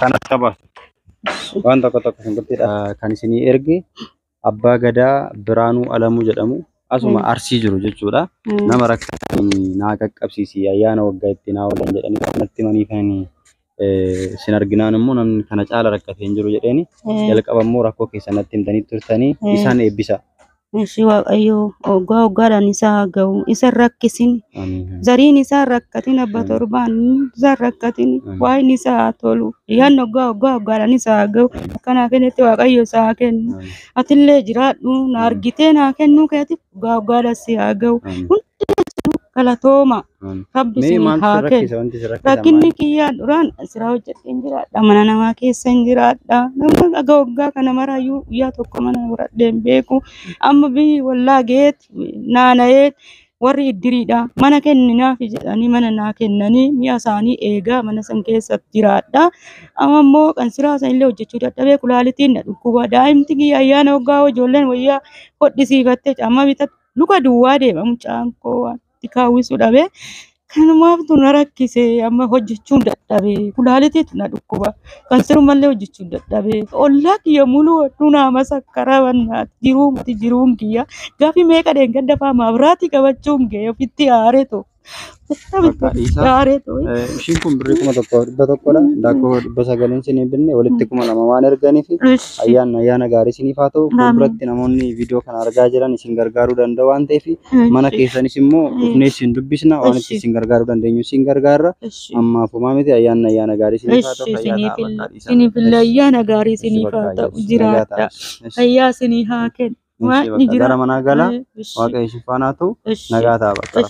Kana qaba. Waan tokko tokko singirtiidha. Kan isinii erge Abbaa Gadaa Biraanuu Alamuu jedhamu asuma Arsii jiru jechuudha. Nama rakkatanii naa qaqqabsiisi ayyaana waggaa itti naa oolan jedhanii kanatti himanii kan sin arginaan immoo namni kana caala rakkatee hin jiru jedheeni jalqaba immoo rakkoo keessanatti himtanii turtanii isaan eebbisa. Ishi waaqayyo oggaa oggaadhaan isaa ga'u isa rakkisin zariin isaa rakkatin abba torbaan isaa rakkatin waa'in isaa tolu yaan oggaadhaan isaa ga'u akkanaa kennetti waaqayyo isaa kennu atillee jiraadhu na argitee naa kennuu keetiif oggaadhaan si haa ga'u galatooma rabbi si haa kennu rakkinni kiyyaan duraan siraa hojjetteen jiraadha mana namaa keessa hin jiraadha nama oggaa kana maraayyuu guyyaa tokko mana fudhadheen beeku amma biyyi wallaa geet naana'ee warri iddiriidha mana kenninaaf jedhanii mana naa kennanii mi'a isaanii eegaa mana san keessatti jiraadha amma immoo kan siraa san illee hojjechuu dadhabee kulaalitiin na dhukkuba daa'imti kiyya ayyaana waggaa ijoolleen wayyaa hodhisiifattee amma bitatti luka duwwaa deema mucaan koo kaawwisuu dhabe kanumaaf tuna rakkise amma hojjechuun dadhabe kulaaliitiitu na dhukkuba kan sirumallee hojjechuun dadhabe ollaa kiyya muluu tuna masakkara wannaati jiruun kiyya gaafi meeqa dheengadda faa maabiraatii qabachuun ga'e ofitti aareetu ishiin kun birrii 1,100dha daakuu 900 isinii binne walitti 2,000 waan erganiif ayyaana gaarii isiniif haa ta'u fuulduratti namoonni viidiyoo kana argaa jiran isin gargaaruu danda'u waan ta'eef mana keessanis immoo dhufnee isin dubbisna waan itti isin gargaaruu dandeenyu isin gargaarra ammaaf homaa miti ayyaana gaarii isiniif haa ta'u isiniif illee ayyaana gaarii isiniif haa ta'u jiraadha ayyaa isinii haa kennu gara manaa gala waaqa isin faana ta'u nagaa ta'a bakka